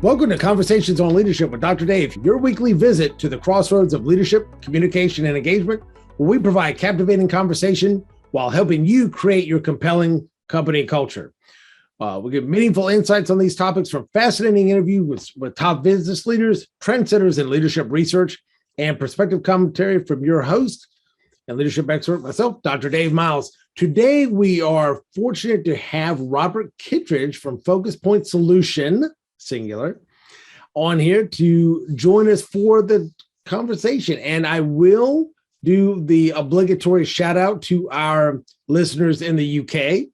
Welcome to Conversations on Leadership with Dr. Dave, your weekly visit to the crossroads of leadership, communication, and engagement, where we provide captivating conversation while helping you create your compelling company culture. We give meaningful insights on these topics from fascinating interviews with top business leaders, trendsetters in leadership research, and perspective commentary from your host and leadership expert, myself, Dr. Dave Miles. Today, we are fortunate to have Robert Kittridge from Focus Point Solution, singular, on here to join us for the conversation. And I will do the obligatory shout out to our listeners in the UK,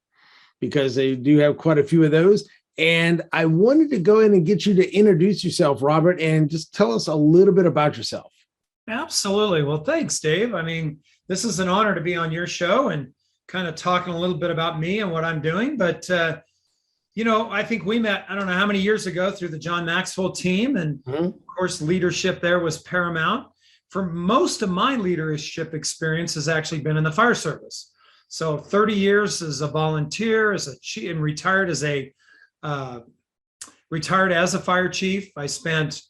because they do have quite a few of those. And I wanted to go in and get you to introduce yourself, Robert, and just tell us a little bit about yourself. Absolutely. Well, thanks, Dave. I mean, this is an honor to be on your show and kind of talking a little bit about me and what I'm doing. But, I think we met, I don't know how many years ago, through the John Maxwell team. And of course, leadership there was paramount. For most of my leadership experience has actually been in the fire service. So 30 years as a volunteer, and retired as a fire chief. I spent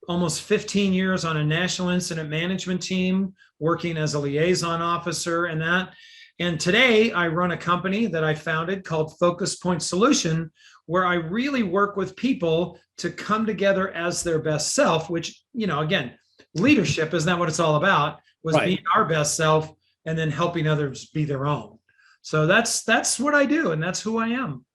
almost 15 years on a national incident management team, working as a liaison officer and that. And today I run a company that I founded called Focus Point Solution, where I really work with people to come together as their best self, which, again, leadership isn't that what it's all about, was Right. being our best self and then helping others be their own. So that's what I do. And that's who I am.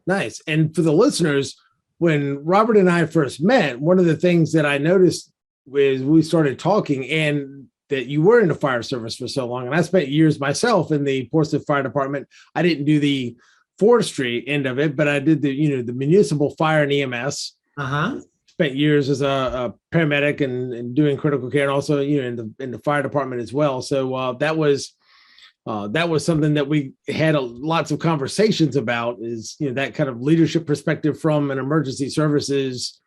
Nice. And for the listeners, when Robert and I first met, one of the things that I noticed was we started talking, and that you were in the fire service for so long. And I spent years myself in the Portsmouth Fire Department. I didn't do the forestry end of it, but I did the municipal fire and EMS. Spent years as a paramedic and doing critical care, and also in the fire department as well. So that was something that we had lots of conversations about, is that kind of leadership perspective from an emergency services.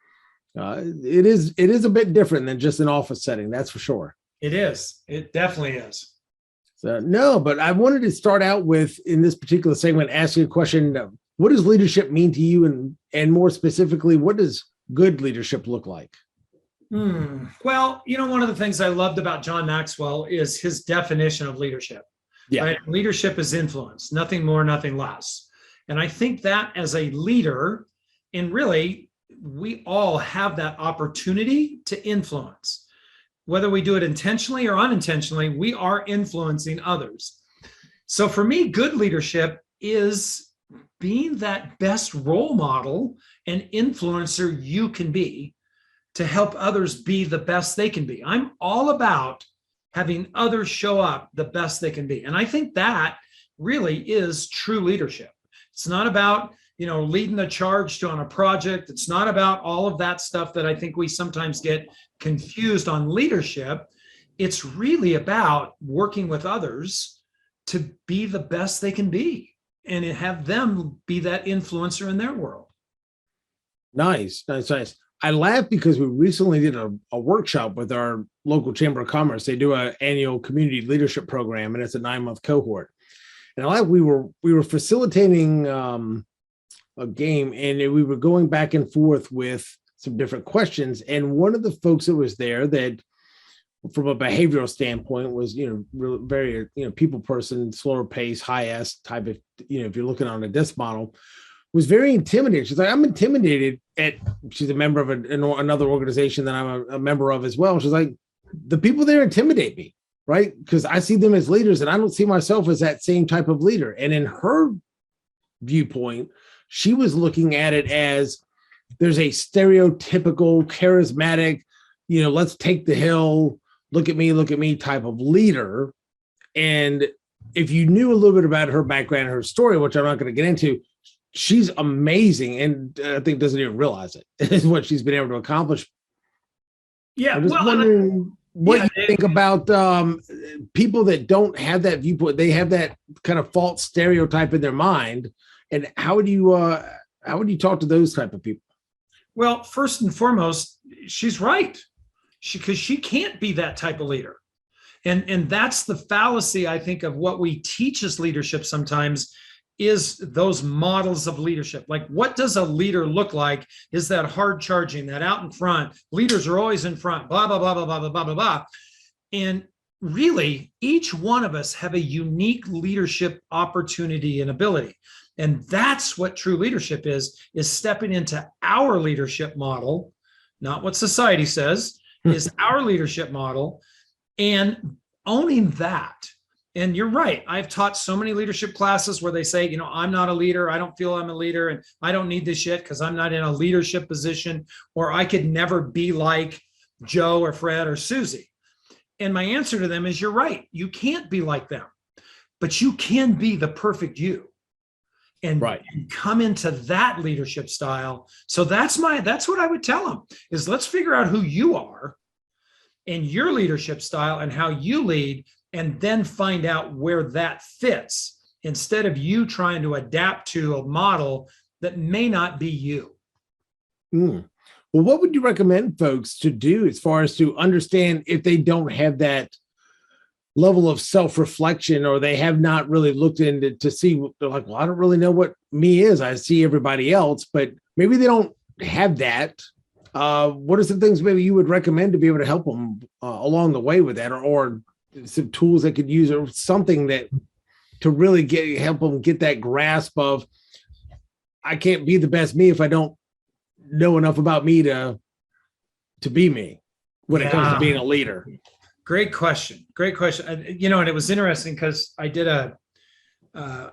It is a bit different than just an office setting, that's for sure. It is. It definitely is. So, no, but I wanted to start out with, in this particular segment, asking a question: what does leadership mean to you, and more specifically, what does good leadership look like? Well, one of the things I loved about John Maxwell is his definition of leadership. Yeah. Right? Leadership is influence, nothing more, nothing less. And I think that as a leader, and really, we all have that opportunity to influence. Whether we do it intentionally or unintentionally, we are influencing others. So for me, good leadership is being that best role model and influencer you can be to help others be the best they can be. I'm all about having others show up the best they can be. And I think that really is true leadership. It's not about, leading the charge on a project. It's not about all of that stuff that I think we sometimes get confused on leadership. It's really about working with others to be the best they can be and have them be that influencer in their world. Nice. I laugh because we recently did a workshop with our local Chamber of Commerce. They do an annual community leadership program, and it's a 9-month cohort. And we were facilitating a game, and we were going back and forth with some different questions. And one of the folks that was there, that from a behavioral standpoint was, very, people person, slower pace, high S type of, if you're looking on a DISC model, was very intimidated. She's like, I'm intimidated she's a member of another organization that I'm a member of as well. She's like, the people there intimidate me, right? Because I see them as leaders, and I don't see myself as that same type of leader. And in her viewpoint, she was looking at it as there's a stereotypical, charismatic, let's take the hill, look at me type of leader. And if you knew a little bit about her background and her story, which I'm not going to get into, she's amazing. And I think doesn't even realize it is what she's been able to accomplish. Yeah. I'm just wondering what you think about people that don't have that viewpoint. They have that kind of false stereotype in their mind. And how would you talk to those type of people? Well, first and foremost, she's right. Because she can't be that type of leader. And that's the fallacy, I think, of what we teach as leadership sometimes is those models of leadership. Like, what does a leader look like? Is that hard charging, that out in front? Leaders are always in front, blah, blah, blah, blah, blah, blah, blah, blah, blah. And really, each one of us have a unique leadership opportunity and ability. And that's what true leadership is stepping into our leadership model, not what society says, is our leadership model, and owning that. And you're right. I've taught so many leadership classes where they say, you know, I'm not a leader. I don't feel I'm a leader, and I don't need this shit because I'm not in a leadership position, or I could never be like Joe or Fred or Susie. And my answer to them is, you're right. You can't be like them, but you can be the perfect you. And come into that leadership style. So that's what I would tell them is, let's figure out who you are and your leadership style and how you lead, and then find out where that fits, instead of you trying to adapt to a model that may not be you. Well, what would you recommend folks to do as far as to understand if they don't have that level of self-reflection, or they have not really looked into to see, they're like, well, I don't really know what me is. I see everybody else, but maybe they don't have that. What are some things maybe you would recommend to be able to help them along the way with that, or some tools they could use, or something that to really help them get that grasp of, I can't be the best me if I don't know enough about me to be me when it comes to being a leader. Great question. Great question. You know, and it was interesting because I did an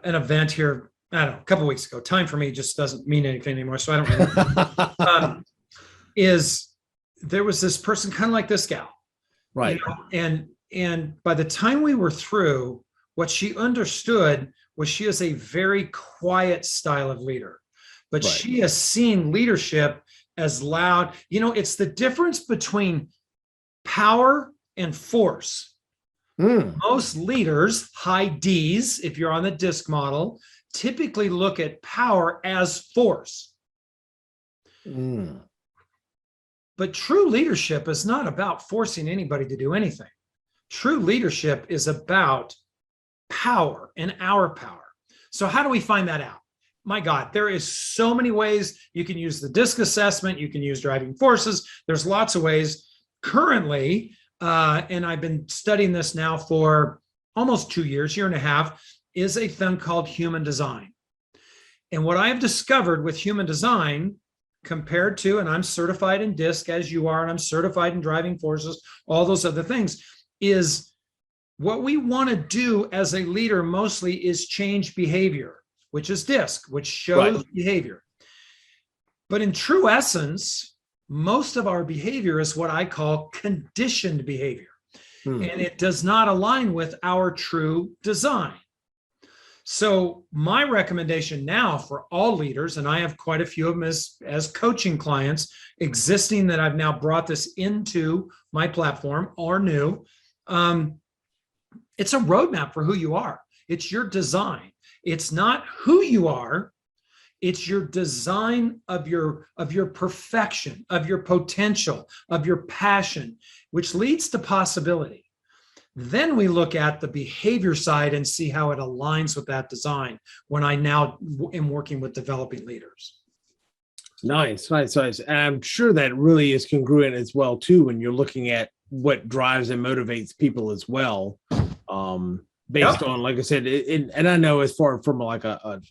event here, I don't know, a couple of weeks ago. Time for me just doesn't mean anything anymore, so I don't really there was this person kind of like this gal, right? You know, and by the time we were through, what she understood was she is a very quiet style of leader, but she has seen leadership as loud. You know, it's the difference between power and force. Most leaders, high Ds, if you're on the DISC model, typically look at power as force. But true leadership is not about forcing anybody to do anything. True leadership is about power and our power. So how do we find that out? My God, there is so many ways. You can use the DISC assessment. You can use driving forces. There's lots of ways. Currently, and I've been studying this now for almost 2 years, year and a half, is a thing called human design. And what I have discovered with human design, compared to, and I'm certified in DISC as you are, and I'm certified in driving forces, all those other things, is what we want to do as a leader mostly is change behavior, which is DISC, which shows behavior. But in true essence, most of our behavior is what I call conditioned behavior. And it does not align with our true design. So my recommendation now for all leaders, and I have quite a few of them as coaching clients existing that I've now brought this into my platform or new, it's a roadmap for who you are. It's your design. It's not who you are. It's your design of your perfection, of your potential, of your passion, which leads to possibility. Then we look at the behavior side and see how it aligns with that design when I now am working with developing leaders. Nice. And I'm sure that really is congruent as well, too, when you're looking at what drives and motivates people as well. Based on, like I said, and I know as far from like a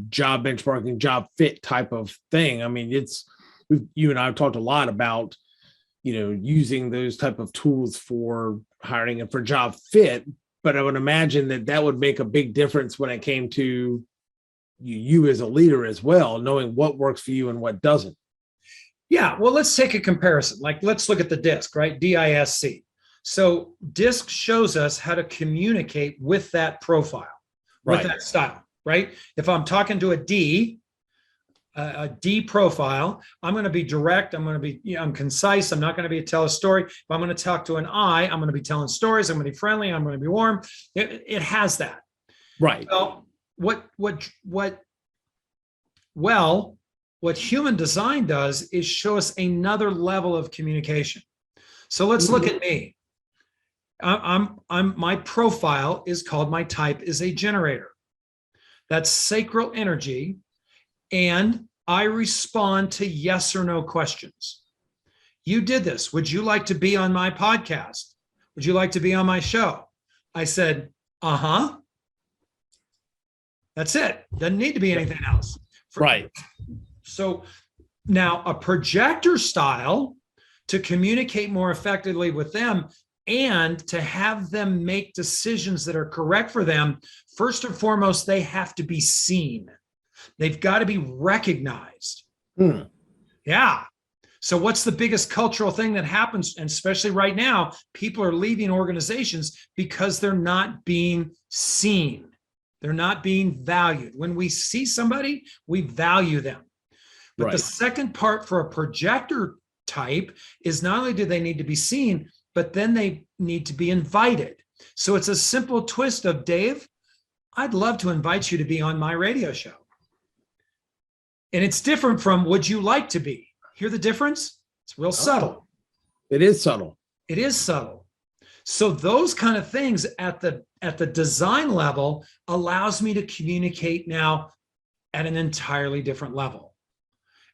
job benchmarking, job fit type of thing. I mean, you and I have talked a lot about, you know, using those type of tools for hiring and for job fit. But I would imagine that would make a big difference when it came to you as a leader as well, knowing what works for you and what doesn't. Yeah. Well, let's take a comparison. Like, let's look at the DISC, right? DISC. So DISC shows us how to communicate with that profile, with that style, right? If I'm talking to a D profile, I'm going to be direct. I'm going to be, I'm concise. I'm not going to tell a story. If I'm going to talk to an I, I'm going to be telling stories. I'm going to be friendly. I'm going to be warm. It has that. Right. Well, what human design does is show us another level of communication. So let's look at me. My profile is called, my type is a generator. That's sacral energy. And I respond to yes or no questions. You did this. Would you like to be on my podcast? Would you like to be on my show? I said, uh-huh. That's it. Doesn't need to be anything else. Right. So now a projector style to communicate more effectively with them and to have them make decisions that are correct for them. First and foremost, they have to be seen. They've got to be recognized. Yeah. So what's the biggest cultural thing that happens? And especially right now, people are leaving organizations because they're not being seen. They're not being valued. When we see somebody, we value them. But the second part for a projector type is not only do they need to be seen, but then they need to be invited. So it's a simple twist of, Dave, I'd love to invite you to be on my radio show. And it's different from, would you like to be? Hear the difference? It's real subtle. It is subtle. It is subtle. So those kind of things at the design level allows me to communicate now at an entirely different level.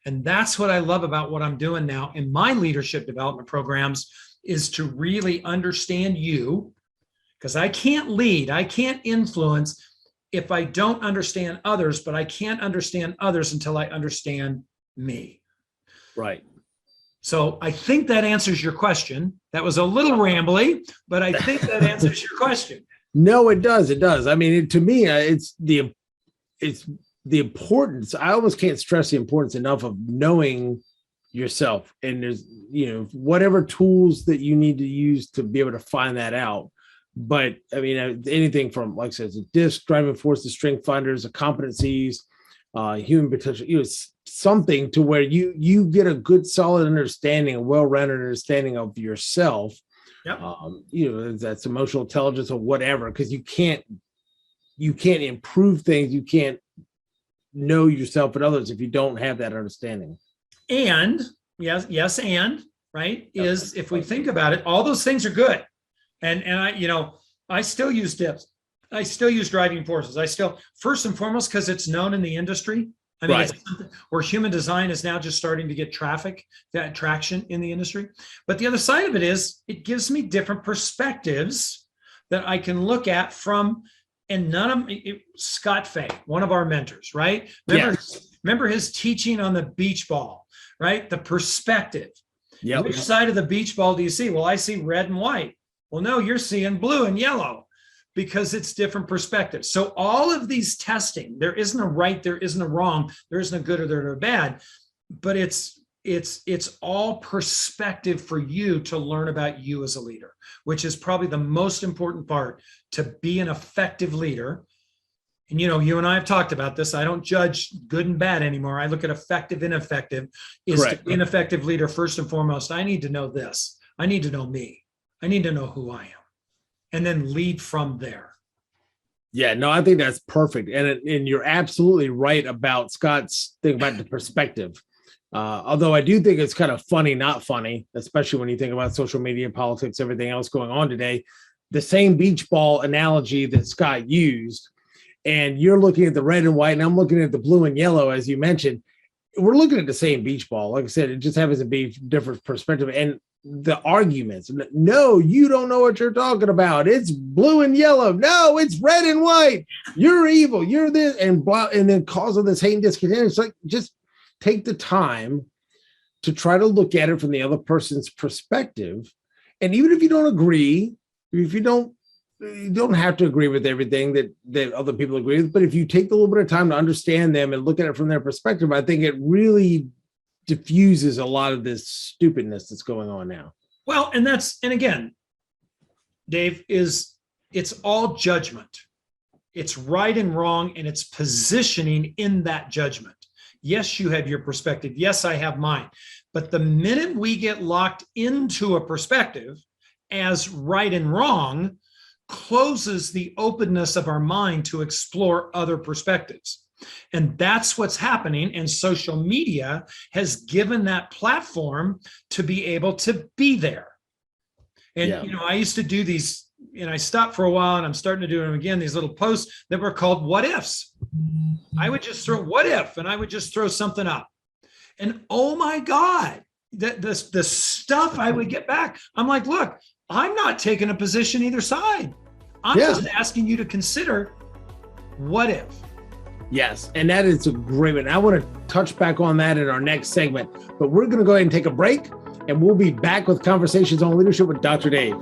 And that's what I love about what I'm doing now in my leadership development programs, is to really understand you, because I can't lead, I can't influence if I don't understand others, but I can't understand others until I understand me. Right. So I think that answers your question. That was a little rambly, but I think that answers your question. No, it does. It does. I mean, to me, it's the importance. I almost can't stress the importance enough of knowing yourself. And there's, whatever tools that you need to use to be able to find that out. But I mean, anything from, like I said, the DISC, driving forces, strength finders, the competencies, human potential, something to where you get a good, solid understanding, a well-rounded understanding of yourself. Yep. That's emotional intelligence or whatever, because you can't improve things. You can't know yourself and others if you don't have that understanding. And yes, and right is, if we think about it, all those things are good. And I still use DIPS. I still use driving forces. I still, first and foremost, because it's known in the industry. I mean, it's where human design is now just starting to get traction in the industry. But the other side of it is, it gives me different perspectives that I can look at from, and Scott Fay, one of our mentors, right? Remember his teaching on the beach ball, right? The perspective. Yep. Which side of the beach ball do you see? Well, I see red and white. Well, no, you're seeing blue and yellow, because it's different perspectives. So all of these testing, there isn't a right, there isn't a wrong, there isn't a good or there a bad, but it's all perspective for you to learn about you as a leader, which is probably the most important part to be an effective leader. And you and I have talked about this. I don't judge good and bad anymore. I look at effective and ineffective. To be an effective leader, first and foremost, I need to know this. I need to know me. I need to know who I am, and then lead from there. Yeah, no, I think that's perfect. And you're absolutely right about Scott's thing about the perspective. Although I do think it's kind of funny, not funny, especially when you think about social media, politics, everything else going on today. The same beach ball analogy that Scott used, and you're looking at the red and white, and I'm looking at the blue and yellow, as you mentioned. We're looking at the same beach ball. Like I said, it just happens to be different perspective. And the arguments, no, you don't know what you're talking about. It's blue and yellow. No, it's red and white. You're evil. You're this, and blah, and then cause of this hate and discontent. It's like, just take the time to try to look at it from the other person's perspective. And even if you don't agree, if you don't have to agree with everything that other people agree with, but if you take a little bit of time to understand them and look at it from their perspective, I think it really diffuses a lot of this stupidness that's going on now. Well, and again, Dave, it's all judgment. It's right and wrong, and it's positioning in that judgment. Yes, you have your perspective. Yes, I have mine. But the minute we get locked into a perspective as right and wrong, closes the openness of our mind to explore other perspectives. And that's what's happening. And social media has given that platform to be able to be there. And, I used to do these, and I stopped for a while, and I'm starting to do them again, these little posts that were called what ifs. I would just throw what if, and I would just throw something up. And oh my God, the stuff I would get back. I'm like, look, I'm not taking a position either side. I'm just asking you to consider what if. Yes, and that is a great one. I want to touch back on that in our next segment, but we're going to go ahead and take a break, and we'll be back with Conversations on Leadership with Dr. Dave.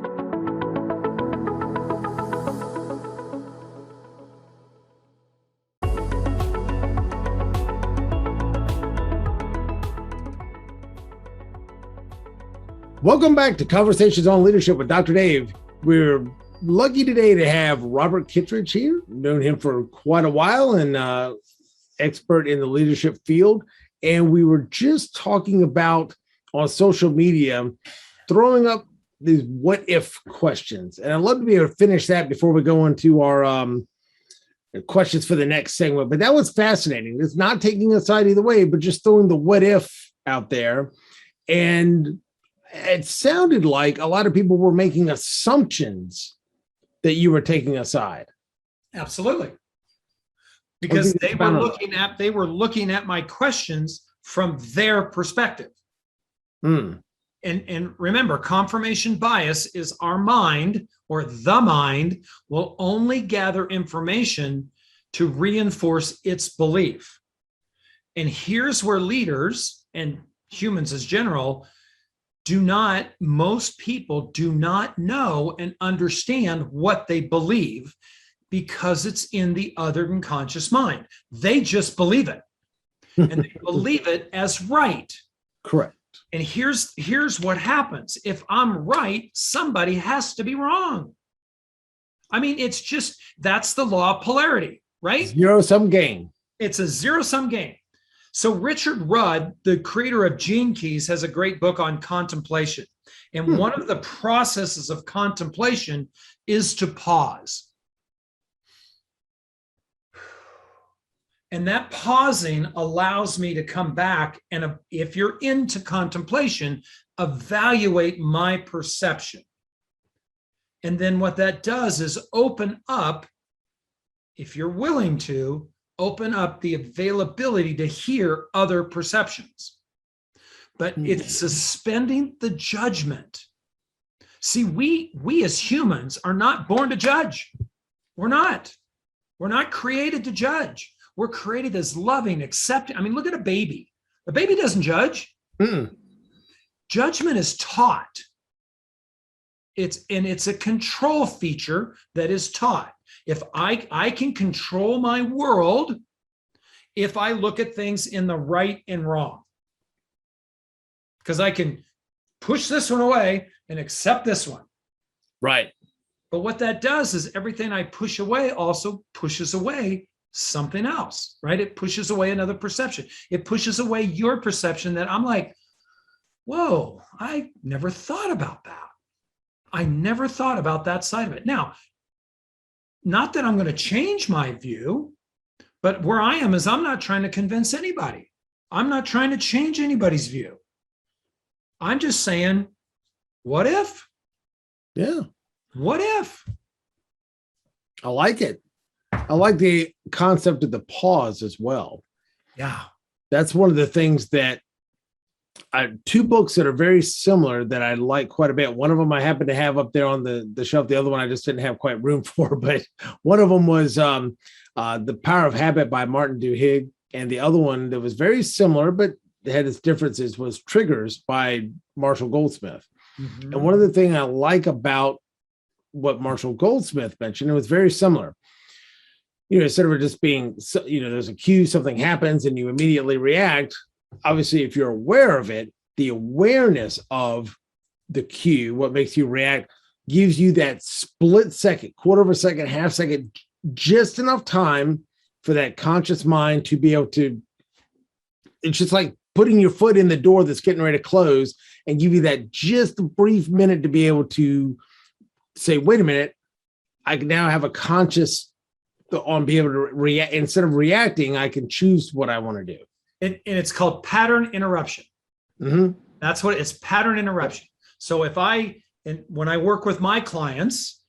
Welcome back to Conversations on Leadership with Dr. Dave. We're lucky today to have Robert Kittridge here. Known him for quite a while and expert in the leadership field. And we were just talking about on social media, throwing up these what if questions. And I'd love to be able to finish that before we go into our questions for the next segment. But that was fascinating. It's not taking a side either way, but just throwing the what if out there. And it sounded like a lot of people were making assumptions that you were taking a side. Absolutely. Because they were looking at my questions from their perspective. And remember, confirmation bias is our mind, or the mind will only gather information to reinforce its belief. And here's where leaders and humans as general most people do not know and understand what they believe because it's in the other unconscious mind. They just believe it, and they believe it as right. Correct. And here's what happens. If I'm right, somebody has to be wrong. I mean, that's the law of polarity, right? Zero-sum game. It's a zero-sum game. So Richard Rudd, the creator of Gene Keys, has a great book on contemplation. And one of the processes of contemplation is to pause. And that pausing allows me to come back and, if you're into contemplation, evaluate my perception. And then what that does is open up, if you're willing to, open up the availability to hear other perceptions. But it's suspending the judgment. See, we as humans are not born to judge. We're not. We're not created to judge. We're created as loving, accepting. I mean, look at a baby. A baby doesn't judge. Judgment is taught. It's a control feature that is taught. If I can control my world if I look at things in the right and wrong, because I can push this one away and accept this one. Right. But what that does is everything I push away also pushes away something else, right? It pushes away another perception. It pushes away your perception that I'm like, whoa, I never thought about that. I never thought about that side of it. Now, not that I'm going to change my view, but where I am is I'm not trying to convince anybody. I'm not trying to change anybody's view. I'm just saying, what if? Yeah. What if? I like it. I like the concept of the pause as well. Yeah. That's one of the things that two books that are very similar that I like quite a bit. One of them I happen to have up there on the shelf. The other one I just didn't have quite room for, but one of them was The Power of Habit by Martin Duhigg. And the other one that was very similar, but had its differences, was Triggers by Marshall Goldsmith. And one of the things I like about what Marshall Goldsmith mentioned, it was very similar. Instead of just being, there's a cue, something happens and you immediately react. Obviously, if you're aware of it, the awareness of the cue, what makes you react, gives you that split second, quarter of a second, half second, just enough time for that conscious mind to be able to, it's just like putting your foot in the door that's getting ready to close and give you that just brief minute to be able to say, wait a minute, I can now have a conscious on be able to react. Instead of reacting, I can choose what I want to do. And it's called pattern interruption. That's what it's, pattern interruption. So when I work with my clients,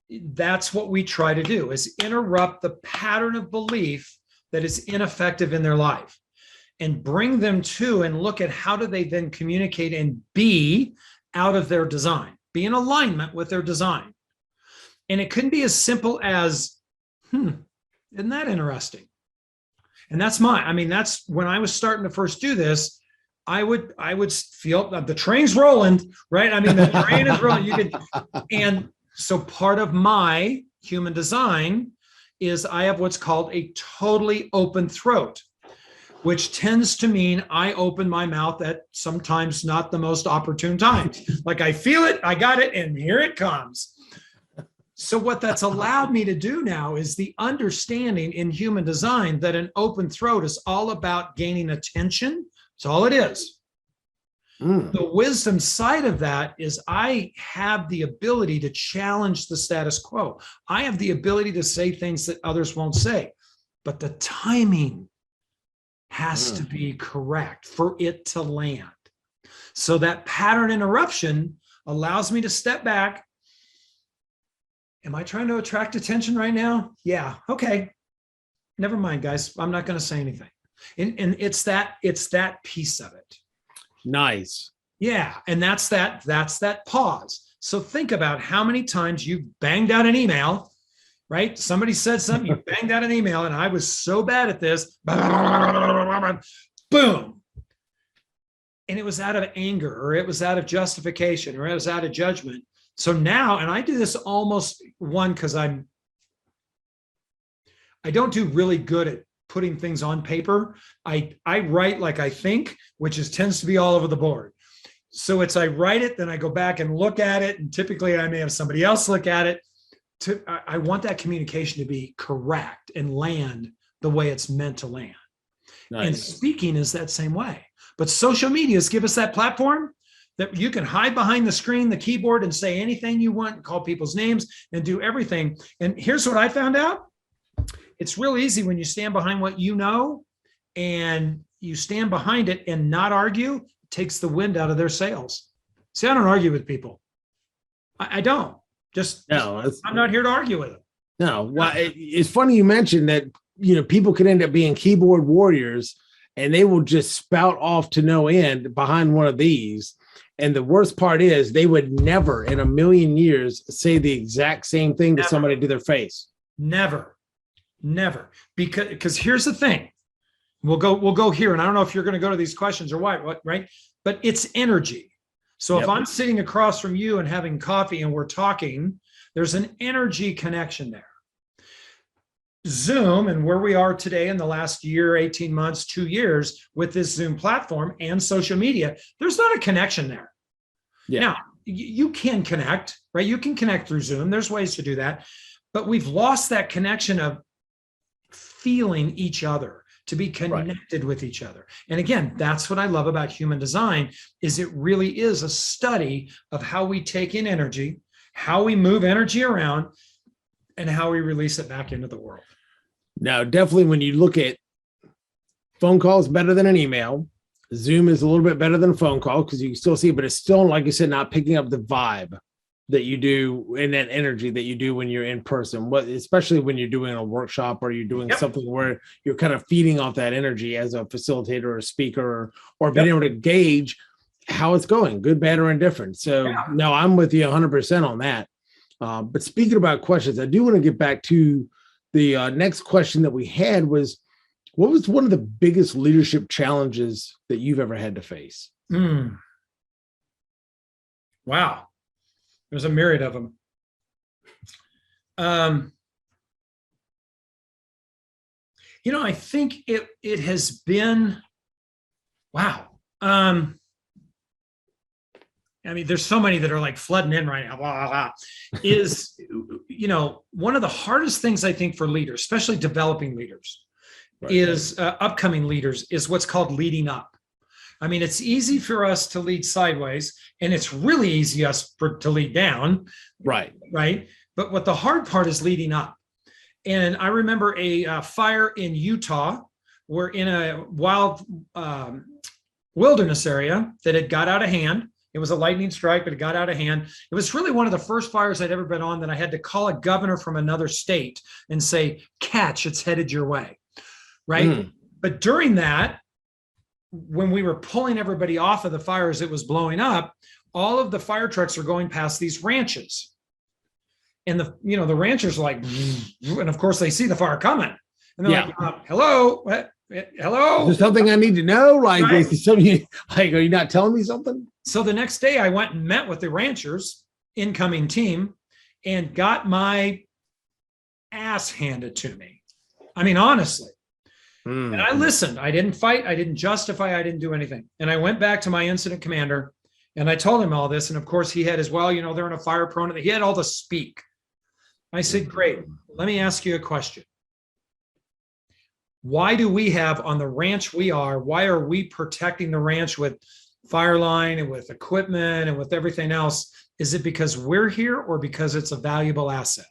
that's what we try to do, is interrupt the pattern of belief that is ineffective in their life and bring them to and look at how do they then communicate and be out of their design, be in alignment with their design. And it couldn't be as simple as, isn't that interesting? And that's that's when I was starting to first do this, I would feel the train's rolling, right? The train is rolling. And so part of my human design is I have what's called a totally open throat, which tends to mean I open my mouth at sometimes not the most opportune times. Like I feel it, I got it, and here it comes. So what that's allowed me to do now is the understanding in human design that an open throat is all about gaining attention. That's all it is. The wisdom side of that is I have the ability to challenge the status quo. I have the ability to say things that others won't say, but the timing has to be correct for it to land. So that pattern interruption allows me to step back. Am I trying to attract attention right now? Yeah. Okay. Never mind, guys. I'm not going to say anything. And it's that piece of it. Nice. Yeah. And that's that pause. So think about how many times you've banged out an email, right? Somebody said something, you banged out an email, and I was so bad at this. Boom. And it was out of anger, or it was out of justification, or it was out of judgment. So now, and I do this almost because I don't do really good at putting things on paper. I write like I think, which tends to be all over the board. So I write it, then I go back and look at it, and typically I may have somebody else look at it. I want that communication to be correct and land the way it's meant to land. Nice. And speaking is that same way. But social medias give us that platform that you can hide behind the screen, the keyboard, and say anything you want, call people's names, and do everything. And here's what I found out. It's real easy when you stand behind what you know and you stand behind it and not argue, it takes the wind out of their sails. See, I don't argue with people. I don't. I'm not here to argue with them. No, well, it's funny you mentioned that, people can end up being keyboard warriors and they will just spout off to no end behind one of these. And the worst part is they would never in a million years say the exact same thing to somebody to their face. Never. Because here's the thing. We'll go here. And I don't know if you're going to go to these questions or what, right? But it's energy. So if I'm sitting across from you and having coffee and we're talking, there's an energy connection there. Zoom and where we are today in the last year, 18 months, 2 years with this Zoom platform and social media, there's not a connection there. Yeah. Now, you can connect, right? You can connect through Zoom. There's ways to do that. But we've lost that connection of feeling each other, to be connected with each other. And again, that's what I love about human design, is it really is a study of how we take in energy, how we move energy around, and how we release it back into the world. Now, definitely when you look at phone calls better than an email, Zoom is a little bit better than a phone call because you can still see, but it's still, like you said, not picking up the vibe that you do and that energy that you do when you're in person, especially when you're doing a workshop or you're doing something where you're kind of feeding off that energy as a facilitator or a speaker or being able to gauge how it's going, good, bad, or indifferent. So no, I'm with you 100% on that. But speaking about questions, I do want to get back to the next question that we had was, what was one of the biggest leadership challenges that you've ever had to face? Wow. There's a myriad of them. I think it has been, wow. There's so many that are like flooding in right now. Blah, blah, blah. Is, one of the hardest things I think for leaders, especially developing leaders, is upcoming leaders, is what's called leading up. It's easy for us to lead sideways, and it's really easy to lead down. Right. But what the hard part is leading up. And I remember a fire in Utah. We're in a wild wilderness area that had got out of hand. It was a lightning strike, but it got out of hand. It was really one of the first fires I'd ever been on that I had to call a governor from another state and say, catch, it's headed your way. right? But during that, when we were pulling everybody off of the fire as it was blowing up, all of the fire trucks are going past these ranches. And the ranchers are like, and of course they see the fire coming. And they're like, hello, hello. Is there something I need to know? Like, right. Are you not telling me something? So the next day I went and met with the ranchers, incoming team, and got my ass handed to me. I mean, honestly. And I listened. I didn't fight. I didn't justify. I didn't do anything. And I went back to my incident commander and I told him all this. And of course he had as well, they're in a fire prone. He had all the speak. I said, great. Let me ask you a question. Why do we have on the ranch why are we protecting the ranch with fire line and with equipment and with everything else? Is it because we're here or because it's a valuable asset?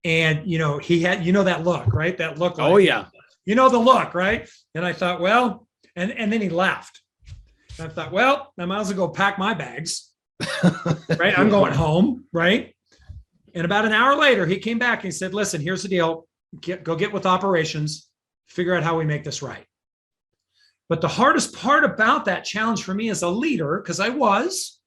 And, he had, that look, right? That look. Like, oh, yeah. The look, right? And I thought, well, and then he laughed. And I thought, well, I might as well go pack my bags, right? I'm going home, right? And about an hour later, he came back and he said, listen, here's the deal. Go get with operations, figure out how we make this right. But the hardest part about that challenge for me as a leader, because I was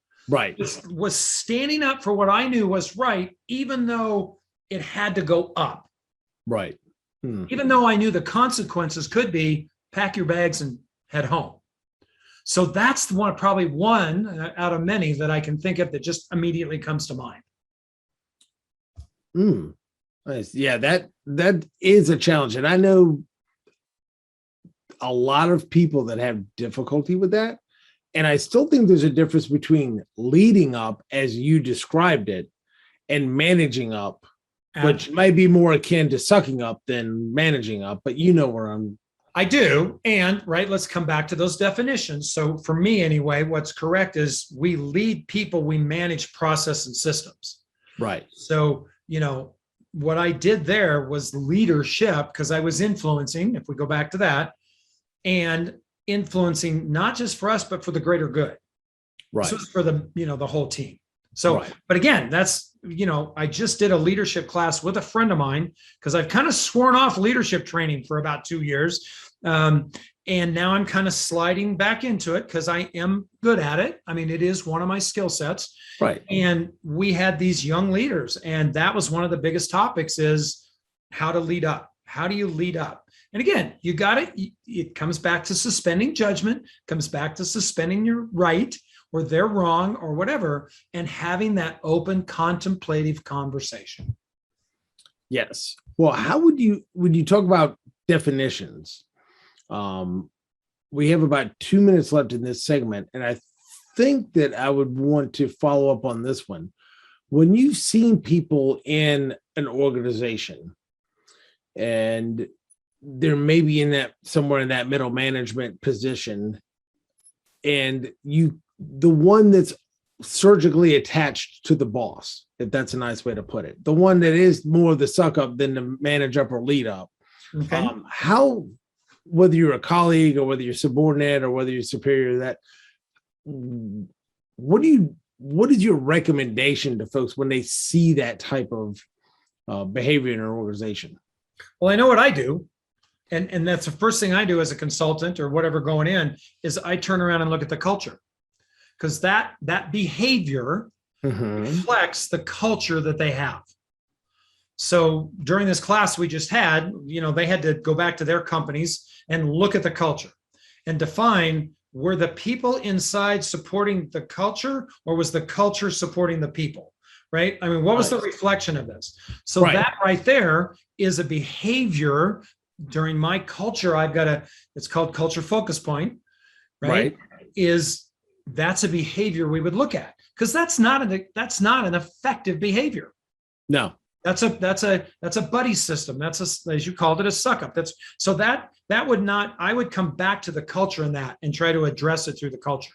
standing up for what I knew was right, even though it had to go up. Right. Even though I knew the consequences could be pack your bags and head home. So that's probably one out of many that I can think of that just immediately comes to mind. Nice. Yeah, that is a challenge. And I know a lot of people that have difficulty with that. And I still think there's a difference between leading up as you described it and managing up, which might be more akin to sucking up than managing up, but where I do. And let's come back to those definitions. So for me anyway, what's correct is we lead people, we manage process and systems. Right. So, what I did there was leadership because I was influencing, if we go back to that, and influencing not just for us, but for the greater good. Right. So it's for the whole team. So, But again, that's, I just did a leadership class with a friend of mine because I've kind of sworn off leadership training for about 2 years. And now I'm kind of sliding back into it because I am good at it. I mean, it is one of my skill sets. Right. And we had these young leaders, and that was one of the biggest topics is how to lead up. How do you lead up? And again, you got it. It comes back to suspending judgment, comes back to suspending your right or they're wrong or whatever, and having that open contemplative conversation. Yes. Well, how would you talk about definitions? We have about 2 minutes left in this segment, and I think that I would want to follow up on this one. When you've seen people in an organization and they're maybe somewhere in that middle management position, and the one that's surgically attached to the boss, if that's a nice way to put it, the one that is more the suck up than the manage up or lead up. Okay. Whether you're a colleague or whether you're subordinate or whether you're superior to that, what is your recommendation to folks when they see that type of behavior in an organization? Well, I know what I do. And that's the first thing I do as a consultant or whatever going in is I turn around and look at the culture, because that behavior reflects the culture that they have. So during this class we just had, they had to go back to their companies and look at the culture and define, were the people inside supporting the culture or was the culture supporting the people, right? I mean, what was the reflection of this? So that right there is a behavior. During my culture, it's called culture focus point, right? That's a behavior we would look at, because that's not an effective behavior. No. That's a buddy system. That's as you called it, a suck up. I would come back to the culture in that and try to address it through the culture.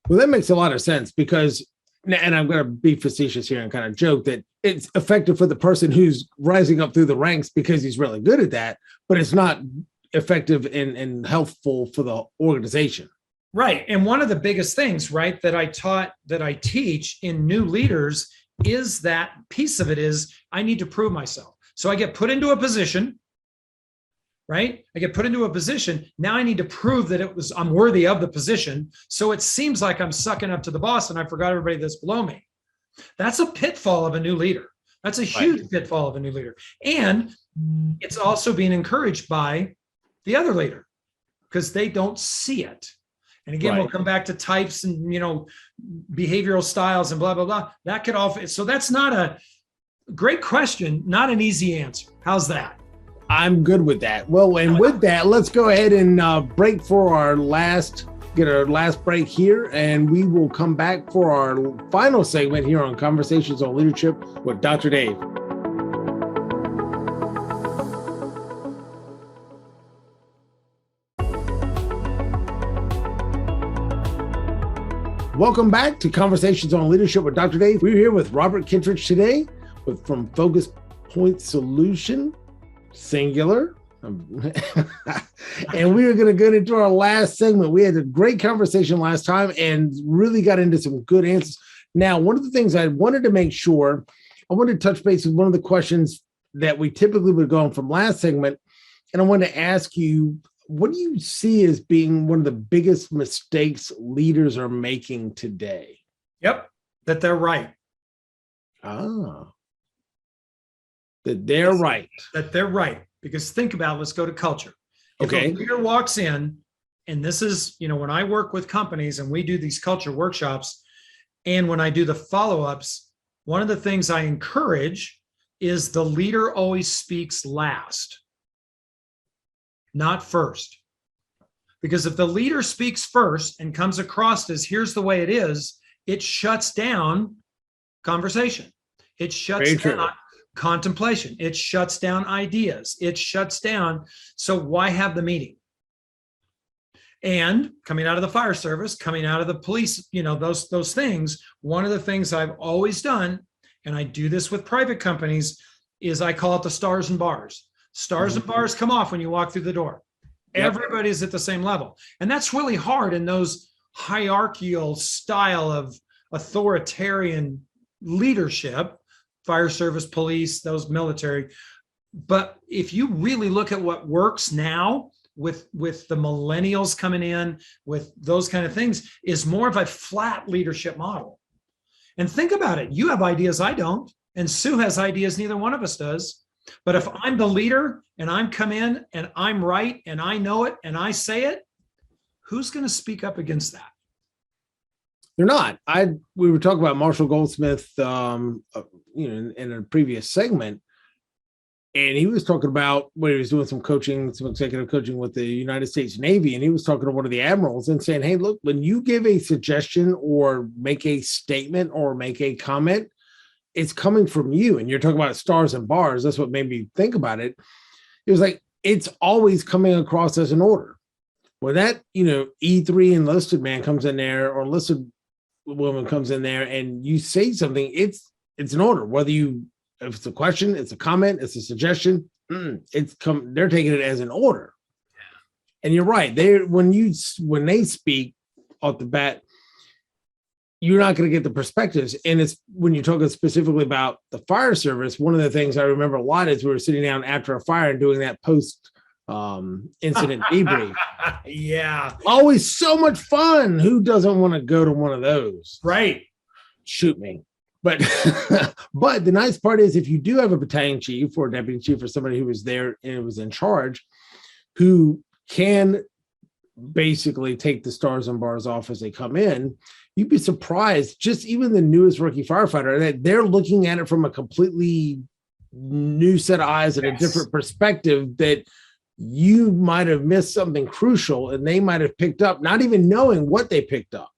Well, that makes a lot of sense, because, and I'm going to be facetious here and kind of joke that it's effective for the person who's rising up through the ranks because he's really good at that, but it's not effective and helpful for the organization. Right. And one of the biggest things, right, that I teach in new leaders is that piece of it is I need to prove myself. So I get put into a position right? I get put into a position. Now I need to prove that I'm worthy of the position. So it seems like I'm sucking up to the boss and I forgot everybody that's below me. That's a pitfall of a new leader. That's a huge pitfall of a new leader. And it's also being encouraged by the other leader because they don't see it. And again, we'll come back to types and, behavioral styles and blah, blah, blah. That could all fit. So that's not a great question, not an easy answer. How's that? I'm good with that. Well, and with that, let's go ahead and break for get our last break here, and we will come back for our final segment here on Conversations on Leadership with Dr. Dave. Welcome back to Conversations on Leadership with Dr. Dave. We're here with Robert Kittridge today from Focus Point Solution, singular. And we are going to get into our last segment. We had a great conversation last time and really got into some good answers. Now, one of the things I wanted to make sure, I wanted to touch base with one of the questions that we typically would go on from last segment. And I wanted to ask you, what do you see as being one of the biggest mistakes leaders are making today? Yep, that they're right. That they're right. That they're right. Because think about it, let's go to culture. If Okay. a leader walks in, and this is, when I work with companies and we do these culture workshops, and when I do the follow-ups, one of the things I encourage is the leader always speaks last, not first. Because if the leader speaks first and comes across as here's the way it is, it shuts down conversation. It shuts down contemplation. It shuts down ideas. It shuts down. So why have the meeting? And coming out of the fire service, coming out of the police, those things, one of the things I've always done, and I do this with private companies, is I call it the stars and bars. Stars and bars come off when you walk through the door. Everybody's at the same level. And that's really hard in those hierarchical style of authoritarian leadership, fire service, police, those military. But if you really look at what works now with the millennials coming in, with those kind of things, is more of a flat leadership model. And think about it. You have ideas I don't, and Sue has ideas neither one of us does. But if I'm the leader and I'm come in and I'm right and I know it and I say it, who's going to speak up against that? They're not. We were talking about Marshall Goldsmith, in a previous segment, and he was talking about when he was doing some executive coaching with the United States Navy, and he was talking to one of the admirals and saying, "Hey, look, when you give a suggestion or make a statement or make a comment, it's coming from you." And you're talking about stars and bars. That's what made me think about it. It was like it's always coming across as an order. When that E3 enlisted man comes in there or enlisted woman comes in there and you say something, it's an order. Whether if it's a question, it's a comment, it's a suggestion, they're taking it as an order. And you're right. When they speak off the bat, you're not going to get the perspectives. And it's when you're talking specifically about the fire service, one of the things I remember a lot is we were sitting down after a fire and doing that post incident debrief. Yeah. Always so much fun. Who doesn't want to go to one of those? Right. Shoot me. But but the nice part is if you do have a battalion chief or a deputy chief or somebody who was there and was in charge, who can basically take the stars and bars off as they come in, you'd be surprised, just even the newest rookie firefighter, that they're looking at it from a completely new set of eyes and a different perspective, that you might have missed something crucial and they might have picked up, not even knowing what they picked up.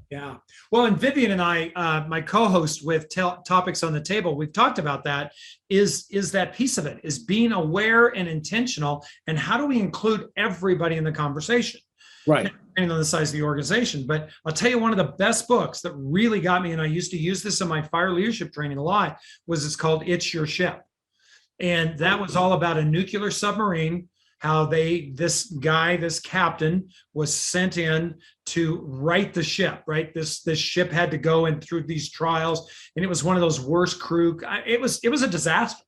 Yeah. Well, and Vivian and I, my co-host with Topics on the Table, we've talked about that, is that piece of it, is being aware and intentional. And how do we include everybody in the conversation? Right. Depending on the size of the organization. But I'll tell you, one of the best books that really got me, and I used to use this in my fire leadership training a lot, it's called It's Your Ship. And that was all about a nuclear submarine, how this captain was sent in to right the ship, right? This ship had to go in through these trials, and it was one of those worst crew. It was a disaster.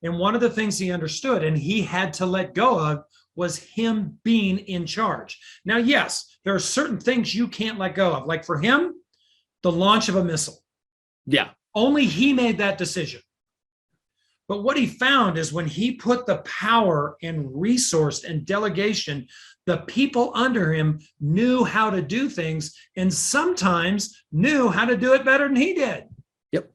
And one of the things he understood and he had to let go of was him being in charge. Now, yes, there are certain things you can't let go of. Like for him, the launch of a missile. Yeah. Only he made that decision. But what he found is when he put the power and resource and delegation, the people under him knew how to do things and sometimes knew how to do it better than he did. Yep.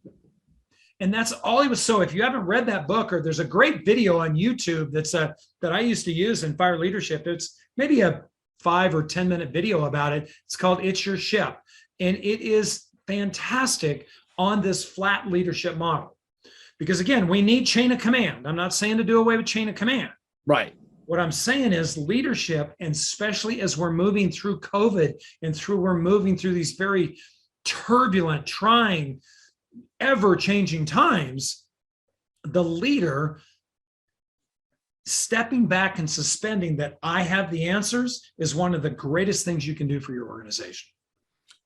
And that's all he was. So if you haven't read that book, or there's a great video on YouTube that I used to use in fire leadership. It's maybe a 5 or 10 minute video about it. It's called It's Your Ship. And it is fantastic on this flat leadership model. Because again, we need chain of command. I'm not saying to do away with chain of command. Right. What I'm saying is leadership, and especially as we're moving through COVID and we're moving through these very turbulent, trying, ever-changing times, the leader stepping back and suspending that I have the answers is one of the greatest things you can do for your organization.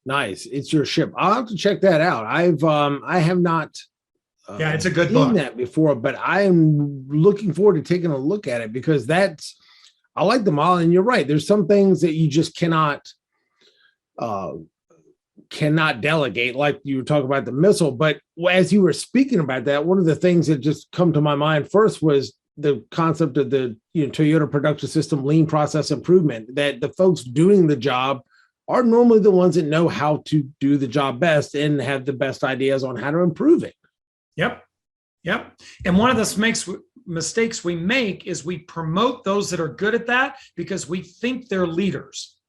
Nice. It's Your Ship. I'll have to check that out. I have not yeah, it's a good seen book. that before, but I am looking forward to taking a look at it because I like the model. And you're right. There's some things that you just cannot delegate, like you were talking about the missile. But as you were speaking about that, one of the things that just come to my mind first was the concept of the Toyota production system, lean process improvement, that the folks doing the job are normally the ones that know how to do the job best and have the best ideas on how to improve it. Yep. And one of the mistakes we make is we promote those that are good at that because we think they're leaders.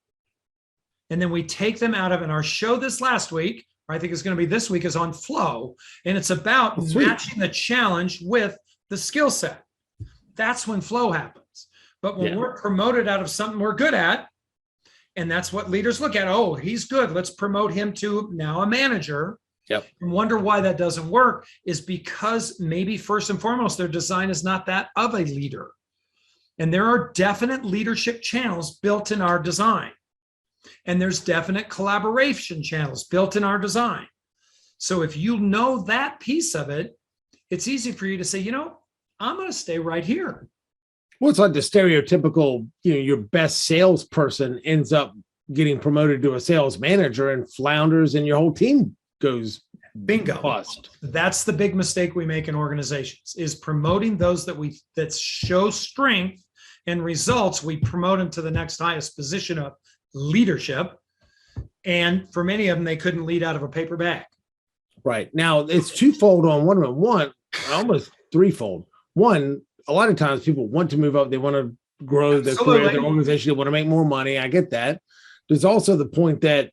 And then we take them out of it. And our show this last week, or I think it's going to be this week, is on flow. And it's about matching the challenge with the skill set. That's when flow happens. But when we're promoted out of something we're good at, and that's what leaders look at. Oh, he's good. Let's promote him to now a manager. Yep. And wonder why that doesn't work is because maybe first and foremost, their design is not that of a leader. And there are definite leadership channels built in our design. And there's definite collaboration channels built in our design. So if you know that piece of it, it's easy for you to say, I'm going to stay right here. Well, it's like the stereotypical, your best salesperson ends up getting promoted to a sales manager and flounders and your whole team goes bingo bust. That's the big mistake we make in organizations, is promoting those that show strength and results. We promote them to the next highest position of leadership. And for many of them, they couldn't lead out of a paper bag. Right. Now it's twofold on one of them. One, almost threefold. One, a lot of times people want to move up. They want to grow their career, their organization. They want to make more money. I get that. There's also the point that,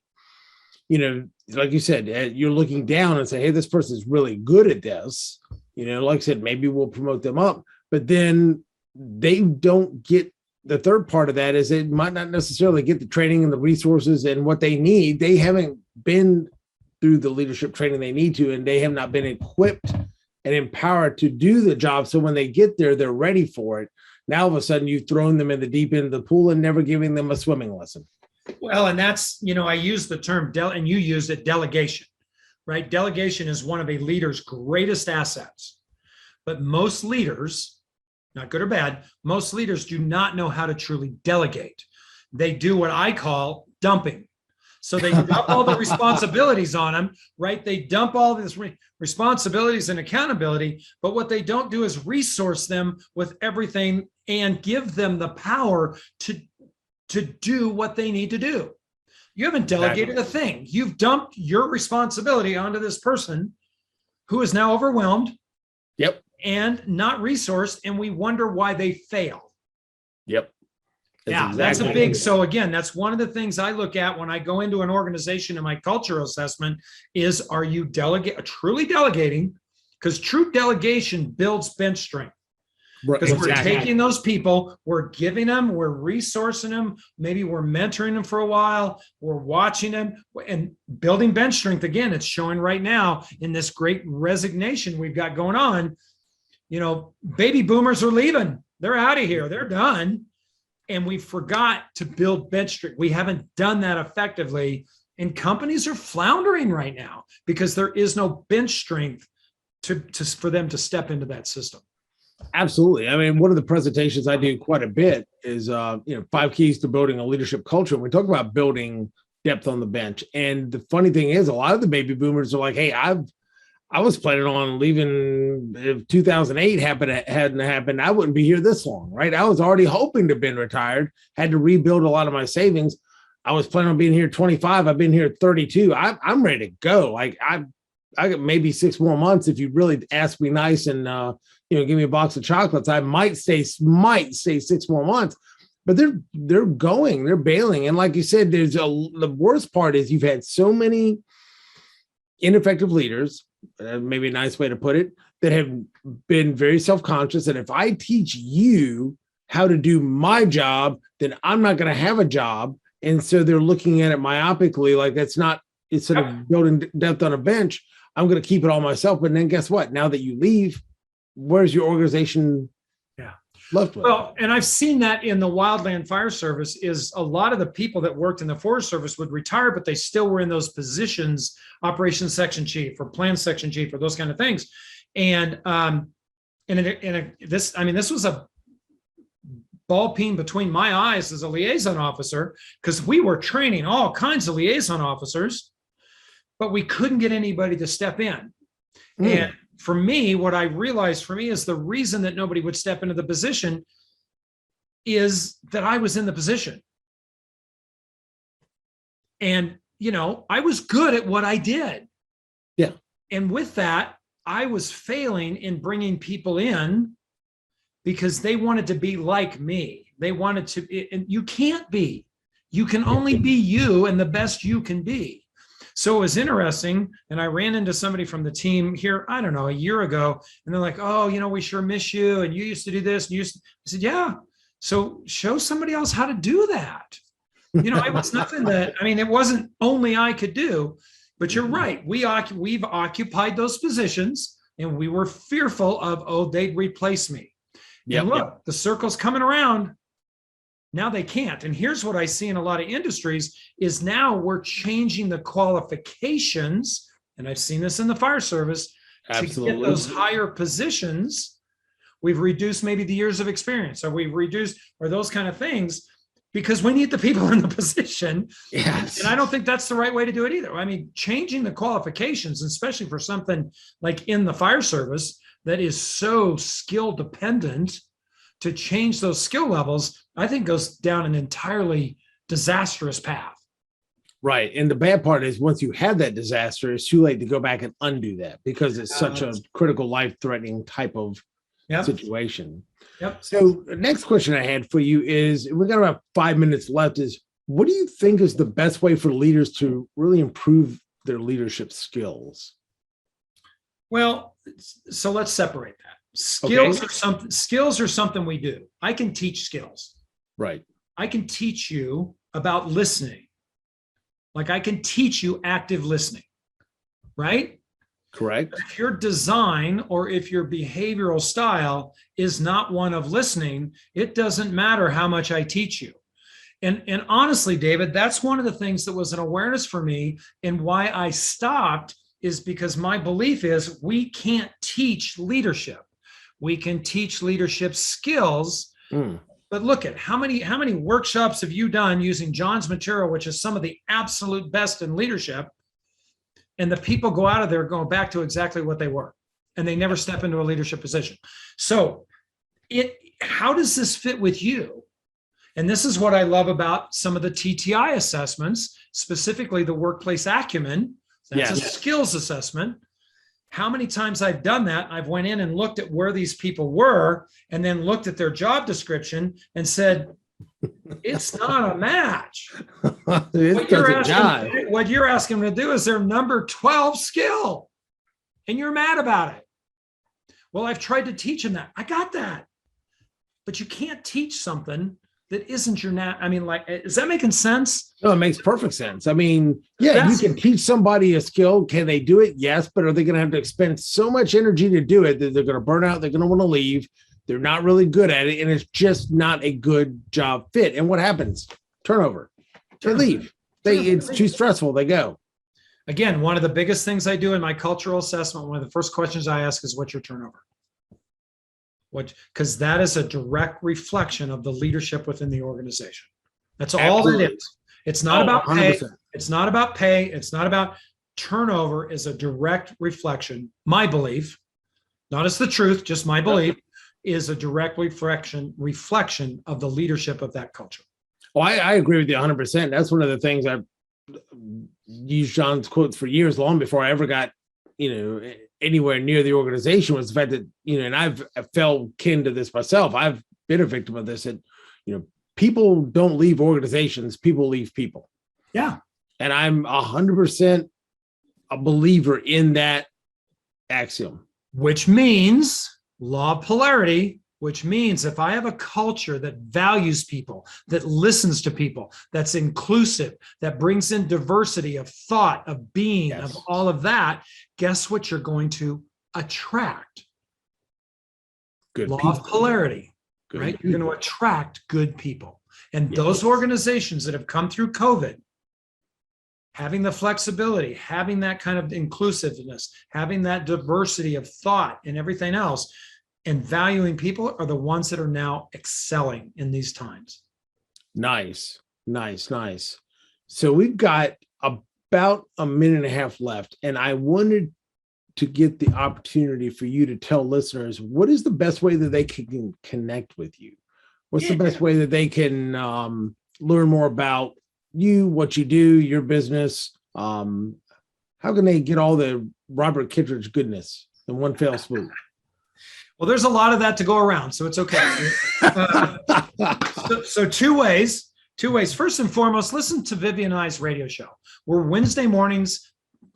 like you said, you're looking down and say, hey, this person is really good at this. Like I said, maybe we'll promote them up, but then they don't get the third part of that is they might not necessarily get the training and the resources and what they need. They haven't been through the leadership training they need to, and they have not been equipped and empowered to do the job. So when they get there, they're ready for it. Now, all of a sudden, you've thrown them in the deep end of the pool and never giving them a swimming lesson. Well, and that's, I use the term, and you used it, delegation, right? Delegation is one of a leader's greatest assets. But most leaders, not good or bad, most leaders do not know how to truly delegate. They do what I call dumping. So they dump all the responsibilities on them, right? They dump all these responsibilities and accountability, but what they don't do is resource them with everything and give them the power to do what they need to do. You haven't delegated a thing. You've dumped your responsibility onto this person who is now overwhelmed. Yep. And not resourced, and we wonder why they fail. Yep. That's a big, so again, that's one of the things I look at when I go into an organization in my cultural assessment is, are you truly delegating? Because true delegation builds bench strength. Because we're taking those people, we're giving them, we're resourcing them, maybe we're mentoring them for a while, we're watching them and building bench strength. Again, it's showing right now in this great resignation we've got going on. Baby boomers are leaving. They're out of here. They're done. And we forgot to build bench strength. We haven't done that effectively. And companies are floundering right now because there is no bench strength for them to step into that system. Absolutely. I mean, one of the presentations I do quite a bit is, 5 keys to building a leadership culture. We talk about building depth on the bench. And the funny thing is, a lot of the baby boomers are like, hey, I was planning on leaving if 2008 hadn't happened. I wouldn't be here this long, right? I was already hoping to have been retired, had to rebuild a lot of my savings. I was planning on being here 25. I've been here 32. I'm ready to go. Like I got maybe 6 more months if you really ask me nice and give me a box of chocolates. I might stay 6 more months, but they're bailing. And like you said, the worst part is you've had so many ineffective leaders, maybe a nice way to put it, that have been very self-conscious. And if I teach you how to do my job, then I'm not going to have a job. And so they're looking at it myopically, like that's not, instead of building depth on a bench, I'm going to keep it all myself. But then guess what? Now that you leave, where's your organization left with? Well, and I've seen that in the Wildland Fire Service is a lot of the people that worked in the Forest Service would retire, but they still were in those positions, operations section chief or plan section chief or those kind of things. And this was a ball peen between my eyes as a liaison officer, because we were training all kinds of liaison officers, but we couldn't get anybody to step in. And for me, what I realized for me is the reason that nobody would step into the position is that I was in the position. And, I was good at what I did. Yeah. And with that, I was failing in bringing people in because they wanted to be like me. They wanted to, and you can't be. You can only be you and the best you can be. So it was interesting. And I ran into somebody from the team here, I don't know, a year ago. And they're like, oh, we sure miss you. And you used to do this. And I said, yeah. So show somebody else how to do that. It was nothing it wasn't only I could do, but you're right. We've occupied those positions and we were fearful of, oh, they'd replace me. Yep, and look, the circle's coming around. Now they can't. And here's what I see in a lot of industries is now we're changing the qualifications. And I've seen this in the fire service. Absolutely. To get those higher positions. We've reduced maybe the years of experience, or we've reduced, or those kind of things, because we need the people in the position. Yes. And I don't think that's the right way to do it either. I mean, changing the qualifications, especially for something like in the fire service that is so skill dependent, to change those skill levels, I think goes down an entirely disastrous path. Right. And the bad part is once you have that disaster, it's too late to go back and undo that because it's such a critical, life-threatening type of situation. Yep. So the next question I had for you is, we got about 5 minutes left, is what do you think is the best way for leaders to really improve their leadership skills? Well, so let's separate that. Skills are something we do. I can teach skills. Right. I can teach you about listening. Like I can teach you active listening, right? Correct. If your design or if your behavioral style is not one of listening, it doesn't matter how much I teach you. And honestly, David, that's one of the things that was an awareness for me, and why I stopped is because my belief is we can't teach leadership. We can teach leadership skills. But look at how many workshops have you done using John's material, which is some of the absolute best in leadership, and the people go out of there going back to exactly what they were, and they never step into a leadership position. So how does this fit with you? And this is what I love about some of the TTI assessments, specifically the workplace acumen. That's a skills assessment. How many times I've done that, I've went in and looked at where these people were and then looked at their job description and said, it's not a match. What you're asking them to do is their number 12 skill, and you're mad about it. Well, I've tried to teach them that. I got that. But you can't teach something that isn't your is that making sense? No, it makes perfect sense. I mean, you can teach somebody a skill. Can they do it? Yes. But are they going to have to expend so much energy to do it that they're going to burn out? They're going to want to leave. They're not really good at it. And it's just not a good job fit. And what happens? Turnover. They leave. It's too stressful. They go. Again, one of the biggest things I do in my cultural assessment, one of the first questions I ask is, what's your turnover? because that is a direct reflection of the leadership within the organization. That's all Absolutely. it is. It's not about pay. 100%. It's not about pay. It's not about turnover. Is a direct reflection. My belief, not as the truth, just my belief, is a direct reflection of the leadership of that culture. Well, I agree with you 100%. That's one of the things I've used John's quotes for years, long before I ever got, anywhere near the organization, was the fact that, and I fell kin to this myself. I've been a victim of this. And, people don't leave organizations, people leave people. Yeah. And I'm 100% a believer in that axiom. Which means law of polarity, which means if I have a culture that values people, that listens to people, that's inclusive, that brings in diversity of thought, of being, Yes. of all of that, guess what you're going to attract? Good Law people. of polarity, Good right? people. You're going to attract good people. And Yes. those organizations that have come through COVID, having the flexibility, having that kind of inclusiveness, having that diversity of thought and everything else, and valuing people, are the ones that are now excelling in these times. Nice. So we've got about a minute and a half left, and I wanted to get the opportunity for you to tell listeners, what is the best way that they can connect with you? What's the best way that they can learn more about you, what you do, your business? How can they get all the Robert Kittridge goodness in one fell swoop? Well, there's a lot of that to go around, so it's okay. So two ways. First and foremost, listen to Vivian and I's radio show. We're Wednesday mornings,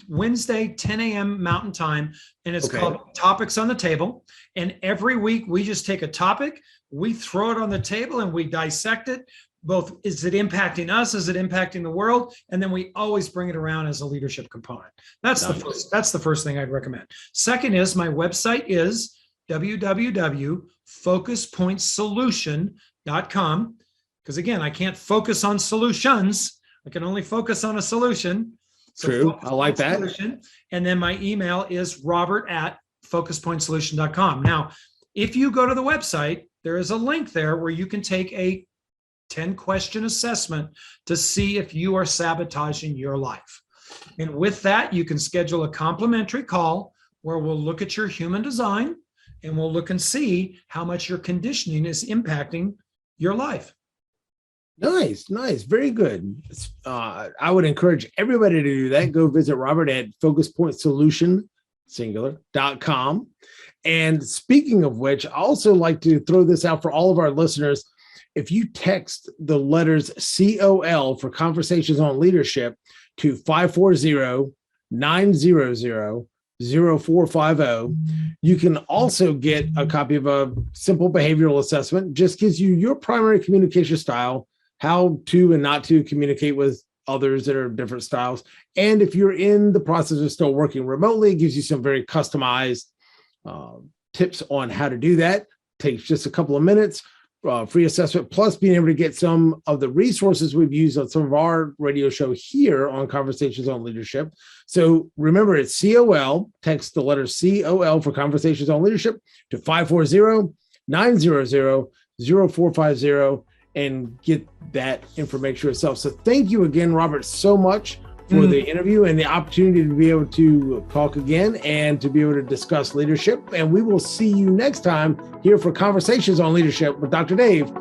10 a.m. Mountain Time, and it's called Topics on the Table. And every week we just take a topic, we throw it on the table, and we dissect it. Both, is it impacting us? Is it impacting the world? And then we always bring it around as a leadership component. That's the first thing I'd recommend. Second is, my website is www.focuspointsolution.com. Because again, I can't focus on solutions. I can only focus on a solution. So True. I like that. Solution. And then my email is robert@focuspointsolution.com. Now, if you go to the website, there is a link there where you can take a 10-question assessment to see if you are sabotaging your life. And with that, you can schedule a complimentary call where we'll look at your human design, and we'll look and see how much your conditioning is impacting your life. Nice. Very good. I would encourage everybody to do that. Go visit Robert at focuspointsolution.com. And speaking of which, I also like to throw this out for all of our listeners. If you text the letters COL for Conversations on Leadership to 540-900-0450, you can also get a copy of a simple behavioral assessment. Just gives you your primary communication style, how to and not to communicate with others that are different styles. And if you're in the process of still working remotely, it gives you some very customized tips on how to do that. Takes just a couple of minutes. Free assessment, plus being able to get some of the resources we've used on some of our radio show here on Conversations on Leadership. So remember, it's COL. Text the letter COL for Conversations on Leadership to 540-900-0450 and get that information yourself. So thank you again, Robert, so much for the interview and the opportunity to be able to talk again and to be able to discuss leadership. And we will see you next time here for Conversations on Leadership with Dr. Dave